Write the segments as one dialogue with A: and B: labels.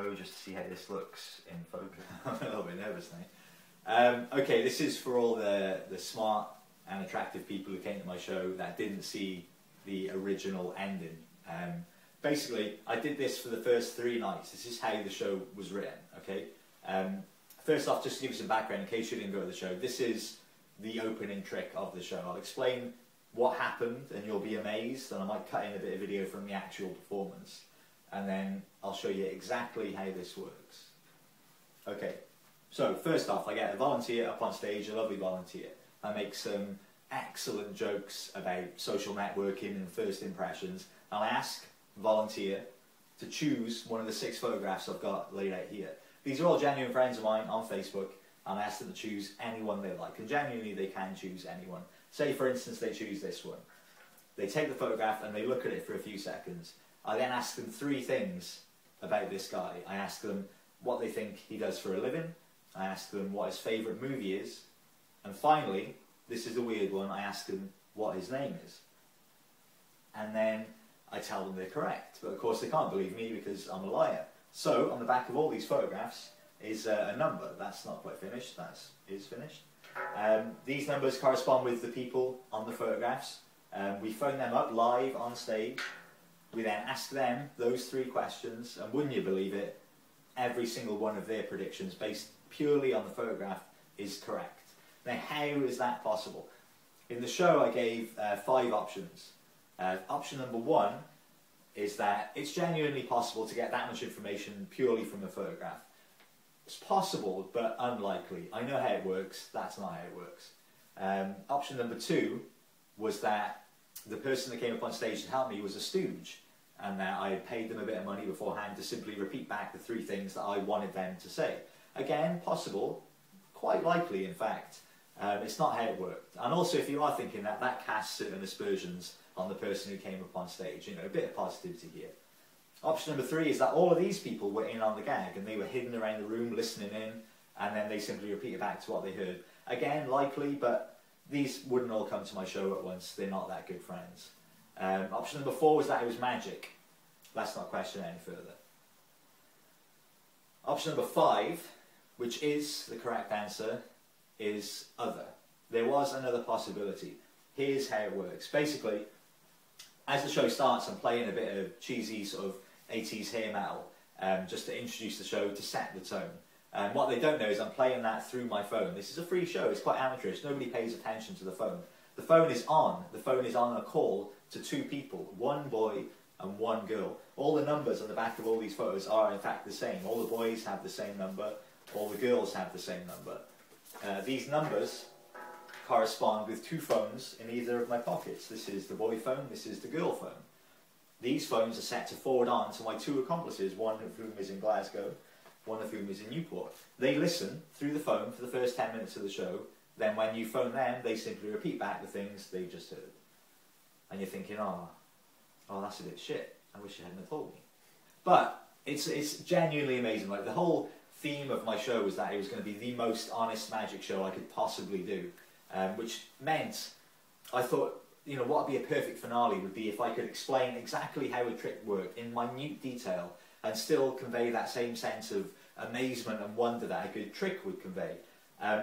A: show just to see how this looks in focus. I'm a little bit nervous now. Okay, this is for all the smart and attractive people who came to my show that didn't see the original ending. Basically, I did this for the first 3 nights. This is how the show was written, okay? First off, just to give you some background in case you didn't go to the show, this is the opening trick of the show. I'll explain what happened and you'll be amazed, and I might cut in a bit of video from the actual performance, and then I'll show you exactly how this works. Okay, so first off, I get a volunteer up on stage, a lovely volunteer. I make some excellent jokes about social networking and first impressions, and I ask the volunteer to choose one of the 6 photographs I've got laid out here. These are all genuine friends of mine on Facebook, and I ask them to choose anyone they like, and genuinely they can choose anyone. Say for instance they choose this one. They take the photograph and they look at it for a few seconds. I then ask them 3 things about this guy. I ask them what they think he does for a living, I ask them what his favourite movie is, and finally, this is a weird one, I ask them what his name is. And then I tell them they're correct, but of course they can't believe me because I'm a liar. So on the back of all these photographs is a number. That's not quite finished, that is finished. These numbers correspond with the people on the photographs. We phone them up live on stage. We then ask them those 3 questions, and wouldn't you believe it, every single one of their predictions based purely on the photograph is correct. Now how is that possible? In the show I gave 5 options. Option number 1 is that it's genuinely possible to get that much information purely from a photograph. It's possible, but unlikely. I know how it works, that's not how it works. Option number 2 was that the person that came up on stage to help me was a stooge, and that I had paid them a bit of money beforehand to simply repeat back the 3 things that I wanted them to say. Again, possible, quite likely in fact. It's not how it worked. And also, if you are thinking that, that casts certain aspersions on the person who came up on stage. You know, a bit of positivity here. Option number 3 is that all of these people were in on the gag and they were hidden around the room listening in, and then they simply repeated back to what they heard. Again, likely, but these wouldn't all come to my show at once. They're not that good friends. Option number 4 was that it was magic. Let's not question it any further. Option number 5, which is the correct answer, is other. There was another possibility. Here's how it works. Basically, as the show starts, I'm playing a bit of cheesy sort of 80s hair metal, just to introduce the show, to set the tone. And what they don't know is I'm playing that through my phone. This is a free show, it's quite amateurish, nobody pays attention to the phone. The phone is on. The phone is on a call to 2 people, 1 boy and 1 girl. All the numbers on the back of all these photos are in fact the same. All the boys have the same number, all the girls have the same number. These numbers correspond with 2 phones in either of my pockets. This is the boy phone, this is the girl phone. These phones are set to forward on to my 2 accomplices, one of whom is in Glasgow, one of whom is in Newport. They listen through the phone for the first 10 minutes of the show, then when you phone them, they simply repeat back the things they just heard. And you're thinking, oh that's a bit shit, I wish you hadn't have told me. But it's genuinely amazing. Like, the whole theme of my show was that it was going to be the most honest magic show I could possibly do. Which meant, I thought, you know, what would be a perfect finale would be if I could explain exactly how a trick worked in minute detail and still convey that same sense of amazement and wonder that a good trick would convey.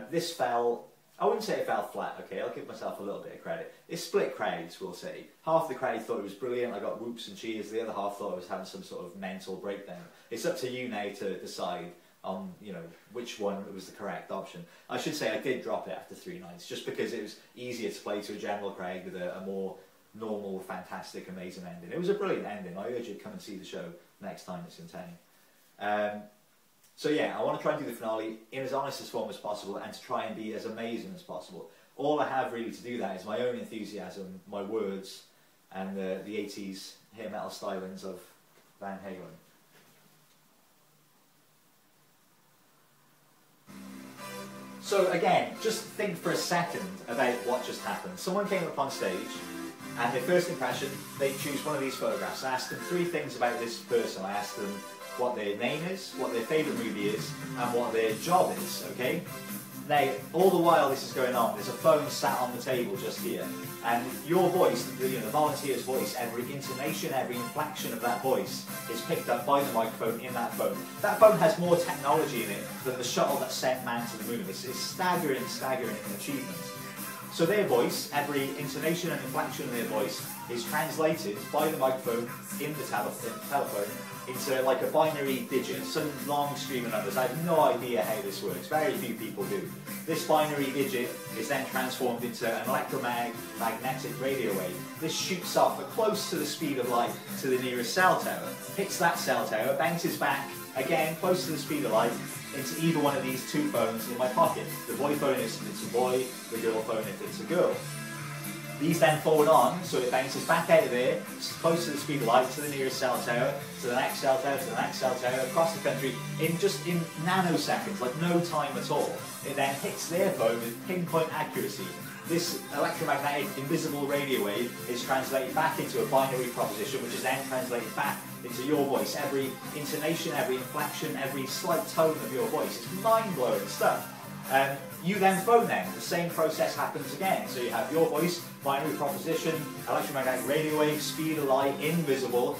A: This fell, I wouldn't say it fell flat, okay, I'll give myself a little bit of credit. It split crowds, we'll say. Half the crowd thought it was brilliant, I got whoops and cheers, the other half thought I was having some sort of mental breakdown. It's up to you now to decide on, you know, which one was the correct option. I should say I did drop it after 3 nights, just because it was easier to play to a general crowd with a more normal, fantastic, amazing ending. It was a brilliant ending. I urge you to come and see the show next time it's in town. So yeah, I want to try and do the finale in as honest a form as possible and to try and be as amazing as possible. All I have really to do that is my own enthusiasm, my words, and the 80s hair metal stylings of Van Halen. So again, just think for a second about what just happened. Someone came up on stage, and their first impression, they choose one of these photographs. I asked them 3 things about this person. I asked them what their name is, what their favourite movie is, and what their job is, okay? Now, all the while this is going on, there's a phone sat on the table just here, and your voice, the volunteer's voice, every intonation, every inflection of that voice is picked up by the microphone in that phone. That phone has more technology in it than the shuttle that sent man to the moon. It's staggering achievements. So their voice, every intonation and inflection of their voice, is translated by the microphone in the telephone into like a binary digit, some long stream of numbers. I have no idea how this works. Very few people do. This binary digit is then transformed into an electromagnetic radio wave. This shoots off at close to the speed of light to the nearest cell tower, hits that cell tower, bounces back, again close to the speed of light, into either one of these two phones in my pocket. The boy phone if it's a boy, the girl phone if it's a girl. These then forward on, so it bounces back out of there, close to the speed of light, to the nearest cell tower, to the next cell tower, to the next cell tower, across the country, in nanoseconds, like no time at all. It then hits their phone with pinpoint accuracy. This electromagnetic invisible radio wave is translated back into a binary proposition, which is then translated back into your voice. Every intonation, every inflection, every slight tone of your voice. It's mind-blowing stuff. You then phone them. The same process happens again. So you have your voice, binary proposition, electromagnetic radio wave, speed of light, invisible,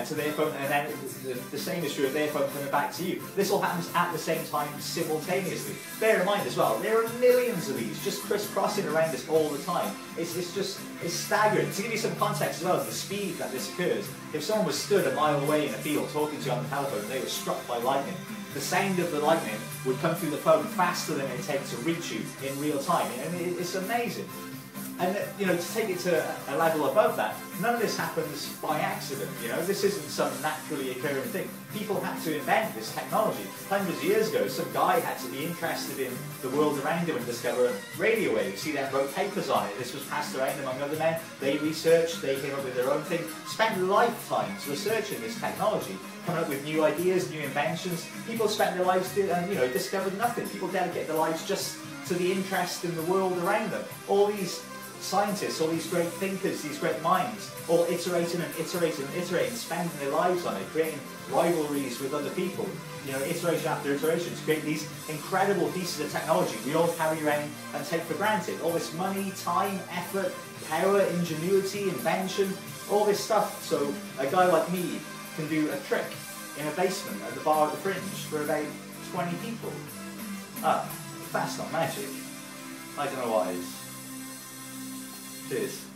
A: to their phone, and then the same is true of their phone coming back to you. This all happens at the same time simultaneously. Bear in mind as well, there are millions of these just crisscrossing around us all the time. It's staggering. To give you some context as well as the speed that this occurs, if someone was stood a mile away in a field talking to you on the telephone and they were struck by lightning, the sound of the lightning would come through the phone faster than it takes to reach you in real time. And it's amazing. And to take it to a level above that, none of this happens by accident. This isn't some naturally occurring thing. People had to invent this technology. Hundreds of years ago, some guy had to be interested in the world around him and discover radio waves. He then wrote papers on it. This was passed around among other men. They researched, they came up with their own thing, spent lifetimes researching this technology, coming up with new ideas, new inventions. People spent their lives discovered nothing. People dedicated their lives just to the interest in the world around them. All these scientists, all these great thinkers, these great minds, all iterating and iterating and iterating, spending their lives on it, creating rivalries with other people, iteration after iteration, to create these incredible pieces of technology we all carry around and take for granted. All this money, time, effort, power, ingenuity, invention, all this stuff, so a guy like me can do a trick in a basement at the bar at the Fringe for about 20 people. That's not magic. I don't know what is. Cheers.